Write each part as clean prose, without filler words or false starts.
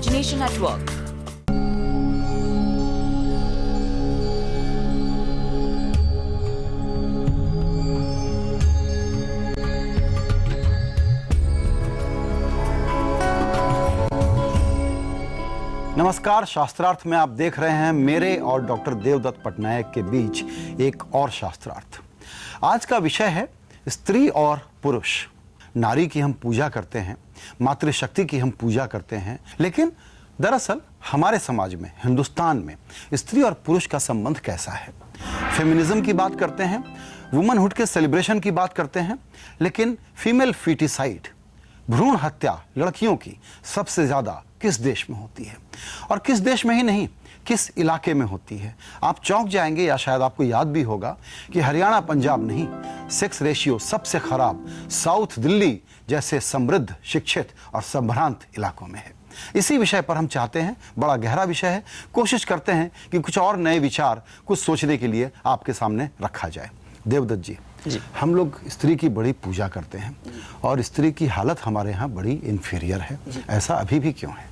imagination at work. नमस्कार, शास्त्रार्थ में आप देख रहे हैं मेरे और डॉक्टर देवदत्त पटनायक के बीच एक और शास्त्रार्थ। आज का विषय है स्त्री और पुरुष। नारी की हम पूजा करते हैं, मातृशक्ति की हम पूजा करते हैं, लेकिन दरअसल हमारे समाज में, हिंदुस्तान में स्त्री और पुरुष का संबंध कैसा है? फेमिनिज्म की बात करते हैं, वुमनहुड के सेलिब्रेशन की बात करते हैं, लेकिन फीमेल फीटिसाइड, भ्रूण हत्या लड़कियों की सबसे ज्यादा किस देश में होती है? और किस देश में ही नहीं, किस इलाके में होती है? आप चौंक जाएंगे, या शायद आपको याद भी होगा कि हरियाणा, पंजाब नहीं, सेक्स रेशियो सबसे खराब साउथ दिल्ली जैसे समृद्ध, शिक्षित और संभ्रांत इलाकों में है। इसी विषय पर हम चाहते हैं, बड़ा गहरा विषय है, कोशिश करते हैं कि कुछ और नए विचार, कुछ सोचने के लिए आपके सामने रखा जाए। देवदत्त जी, हम लोग स्त्री की बड़ी पूजा करते हैं और स्त्री की हालत हमारे यहाँ बड़ी इंफीरियर है, ऐसा अभी भी क्यों है?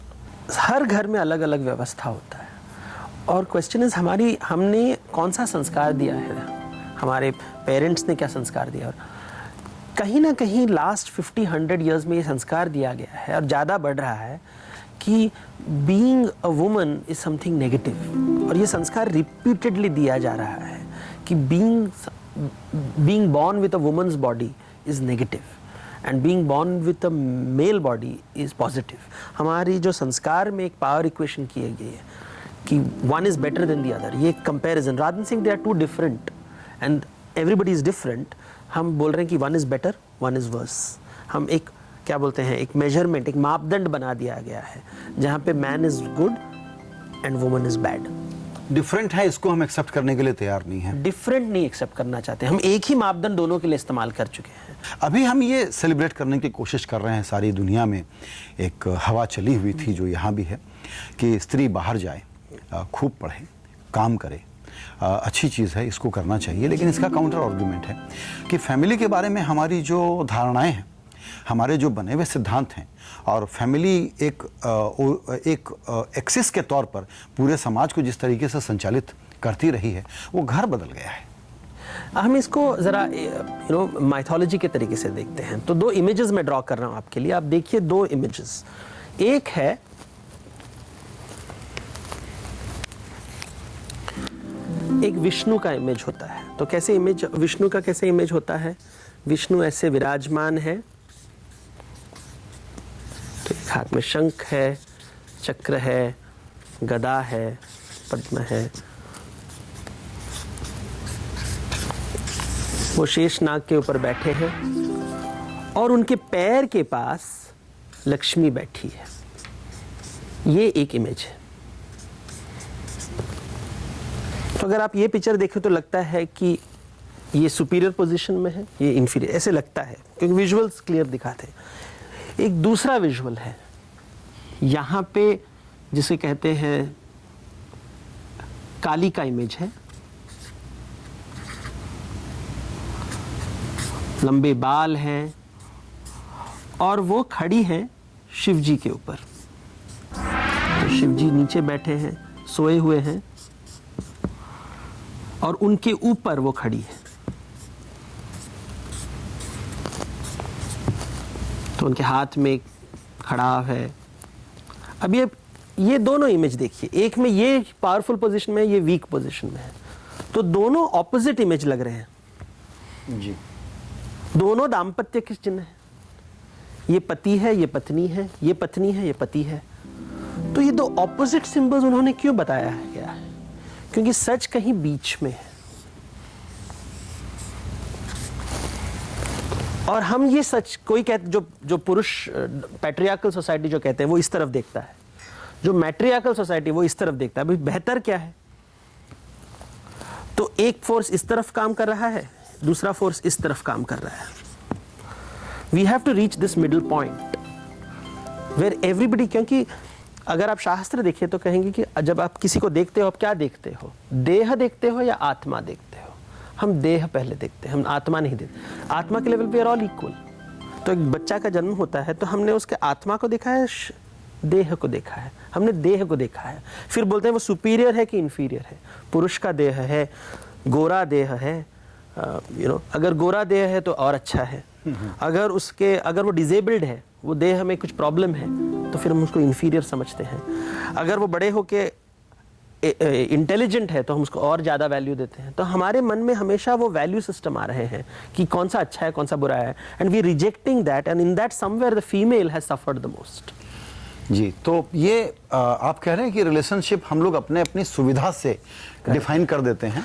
हर घर में अलग अलग व्यवस्था होता है और क्वेश्चन इज हमने कौन सा संस्कार दिया है, हमारे पेरेंट्स ने क्या संस्कार दिया। और कहीं ना कहीं लास्ट 50-100 ईयर्स में ये संस्कार दिया गया है और ज़्यादा बढ़ रहा है कि being a woman is something negative, और ये संस्कार रिपीटेडली दिया जा रहा है कि being born with a woman's body is negative and being born with a male body is positive. हमारी जो संस्कार में एक पावर इक्वेशन की गई है कि one is better than the other, ये comparison, rather than saying they are two different and everybody is different, हम बोल रहे हैं कि one is better, one is worse. हम एक क्या बोलते हैं, एक मेजरमेंट, एक मापदंड बना दिया गया है जहाँ पे man is good and woman is bad. Different है, इसको हम एक्सेप्ट करने के लिए तैयार नहीं हैं। डिफरेंट नहीं एक्सेप्ट करना चाहते, हम एक ही मापदंड दोनों के लिए इस्तेमाल कर चुके हैं। अभी हम ये सेलिब्रेट करने की कोशिश कर रहे हैं, सारी दुनिया में एक हवा चली हुई थी जो यहाँ भी है कि स्त्री बाहर जाए, खूब पढ़े, काम करे, अच्छी चीज़ है, इसको करना चाहिए। लेकिन इसका काउंटर आर्गुमेंट है कि फैमिली के बारे में हमारी जो धारणाएं हैं, हमारे जो बने हुए सिद्धांत हैं, और फैमिली एक एक्सिस के तौर पर पूरे समाज को जिस तरीके से संचालित करती रही है, वो घर बदल गया है। हम इसको ज़रा माइथोलॉजी के तरीके से देखते हैं। तो दो इमेजेस मैं ड्रॉ कर रहा हूँ आपके लिए, आप देखिए दो इमेजेस। एक है एक विष्णु का इमेज होता है। तो कैसे इमेज विष्णु का कैसे इमेज होता है? विष्णु ऐसे विराजमान है, तो एक हाथ में शंख है, चक्र है, गदा है, पद्म है। वो शेषनाग के ऊपर बैठे हैं और उनके पैर के पास लक्ष्मी बैठी है। ये एक इमेज है। तो अगर आप ये पिक्चर देखें तो लगता है कि ये सुपीरियर पोजीशन में है, ये इंफीरियर, ऐसे लगता है क्योंकि विजुअल्स क्लियर दिखाते हैं। एक दूसरा विजुअल है यहाँ पे, जिसे कहते हैं काली का इमेज है। लंबे बाल हैं और वो खड़ी हैं शिव जी के ऊपर। तो शिव जी नीचे बैठे हैं, सोए हुए हैं, और उनके ऊपर वो खड़ी है। तो उनके हाथ में एक खड़ाव है। अब ये दोनों इमेज देखिए, एक में ये पावरफुल पोजीशन में, ये वीक पोजीशन में है। तो दोनों ऑपोजिट इमेज लग रहे हैं जी। दोनों दाम्पत्य के चिन्ह है। ये पति है, ये पत्नी है, ये पत्नी है, ये पति है। तो ये दो ऑपोजिट सिंबल्स उन्होंने क्यों बताया गया है? क्योंकि सच कहीं बीच में है। और हम ये सच, कोई कहते जो पुरुष पैट्रियार्कल सोसाइटी जो कहते हैं वो इस तरफ देखता है, जो मैट्रियार्कल सोसाइटी वो इस तरफ देखता है। भाई बेहतर क्या है? तो एक फोर्स इस तरफ काम कर रहा है, दूसरा फोर्स इस तरफ काम कर रहा है। We have to reach this middle point where everybody, क्योंकि अगर आप शास्त्र देखिए तो कहेंगे कि जब आप किसी को देखते हो, आप क्या देखते हो? देह देखते हो या आत्मा देखते हो? हम देह पहले देखते हैं, हम आत्मा नहीं देखते। आत्मा के लेवल पे आर ऑल इक्वल। तो एक बच्चा का जन्म होता है तो हमने उसके आत्मा को देखा है देह को देखा है, हमने देह को देखा है। फिर बोलते हैं वो सुपीरियर है कि इंफीरियर है। पुरुष का देह है, गोरा देह है, अगर गोरा देह है तो और अच्छा है। अगर वो डिजेबल्ड है, वो देह में कुछ प्रॉब्लम है, तो फिर हम उसको इंफीरियर समझते हैं। अगर वो बड़े होके इंटेलिजेंट है तो हम उसको और ज़्यादा वैल्यू देते हैं। तो हमारे मन में हमेशा वो वैल्यू सिस्टम आ रहे हैं कि कौन सा अच्छा है, कौन सा बुरा है, and we rejecting that, and in that somewhere the female has suffered the most. जी, तो ये आप कह रहे हैं कि रिलेशनशिप हम लोग अपने अपनी सुविधा से डिफाइन कर देते हैं,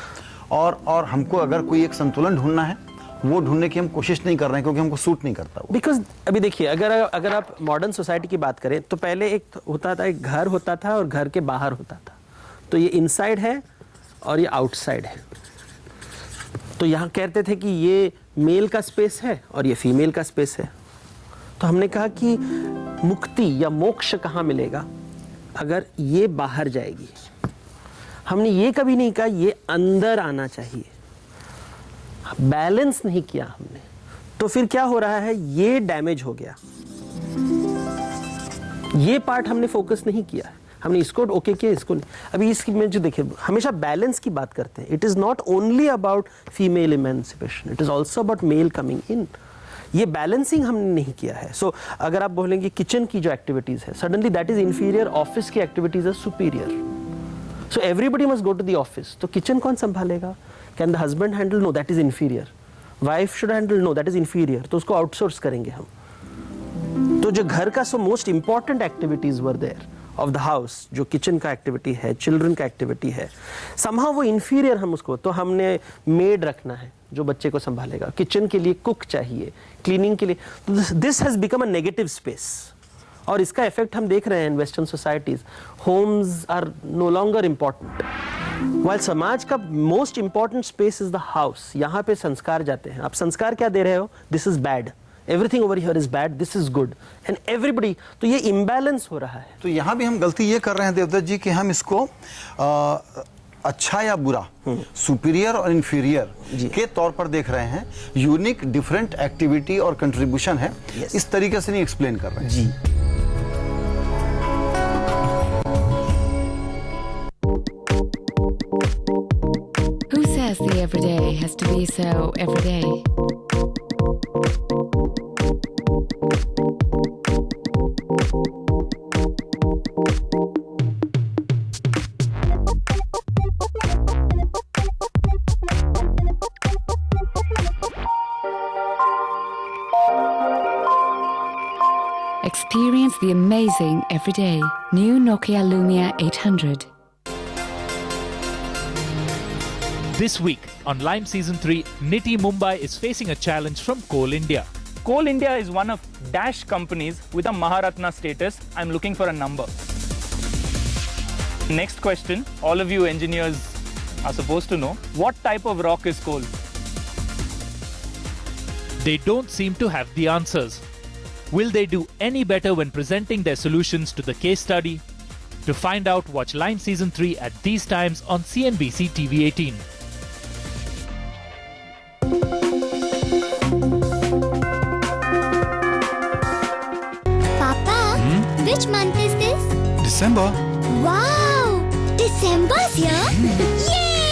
और हमको अगर कोई एक संतुलन ढूंढना है वो ढूंढने की हम कोशिश नहीं कर रहे हैं क्योंकि हमको सूट नहीं करता वो। बिकॉज अभी देखिए, अगर आप मॉडर्न सोसाइटी की बात करें तो पहले एक होता था, एक घर होता था और घर के बाहर होता था। तो ये इनसाइड है और ये आउटसाइड है। तो यहाँ कहते थे कि ये मेल का स्पेस है और ये फीमेल का स्पेस है। तो हमने कहा कि मुक्ति या मोक्ष कहाँ मिलेगा? अगर ये बाहर जाएगी। हमने ये कभी नहीं कहा ये अंदर आना चाहिए, बैलेंस नहीं किया हमने। तो फिर क्या हो रहा है, ये डैमेज हो गया, ये पार्ट हमने फोकस नहीं किया। हमने इसको ओके किया, इसको नहीं। अभी इसकी में जो देखिए, हमेशा बैलेंस की बात करते हैं। It is not only about female emancipation, it is also about male coming in. ये बैलेंसिंग हमने नहीं किया है। सो अगर आप बोलेंगे किचन की जो एक्टिविटीज है, suddenly that is inferior, office की एक्टिविटीज है superior. So everybody must go to the office. तो किचन कौन संभालेगा? Can the husband handle? No, that is inferior. Wife should handle? No, that is inferior. तो उसको outsource करेंगे हम। तो जो घर का so most important activities were there of the house, जो किचन का एक्टिविटी है, चिल्ड्रन का एक्टिविटी है, समहाउ वो इंफीरियर हम उसको। तो हमने मेड रखना है जो बच्चे को संभालेगा, किचन के लिए कुक चाहिए, क्लीनिंग के लिए। तो this has become a negative space, और इसका इफेक्ट हम देख रहे हैं in western societies. Homes are no longer important, while समाज का most important space is the house. यहाँ पे संस्कार जाते हैं। आप संस्कार क्या दे रहे हो? This is bad, everything over here is bad, this is good, and everybody. तो ये इम्बैलेंस हो रहा है। तो यहाँ भी हम गलती ये कर रहे हैं देवदत्त जी कि हम इसको अच्छा या बुरा, सुपीरियर और इंफीरियर के तौर पर देख रहे हैं। यूनिक डिफरेंट एक्टिविटी और कंट्रीब्यूशन है, इस तरीके से नहीं एक्सप्लेन कर रहे हैं। जी। Who says the everyday has to be so everyday? Experience the amazing everyday. New Nokia Lumia 800. This week on Lime Season 3, Niti Mumbai is facing a challenge from Coal India. Coal India is one of Dash companies with a Maharatna status. I'm looking for a number. Next question, all of you engineers are supposed to know, what type of rock is coal? They don't seem to have the answers. Will they do any better when presenting their solutions to the case study? To find out, watch Lime Season 3 at these times on CNBC TV 18. Papa, which month is this? December. Wow! December's here?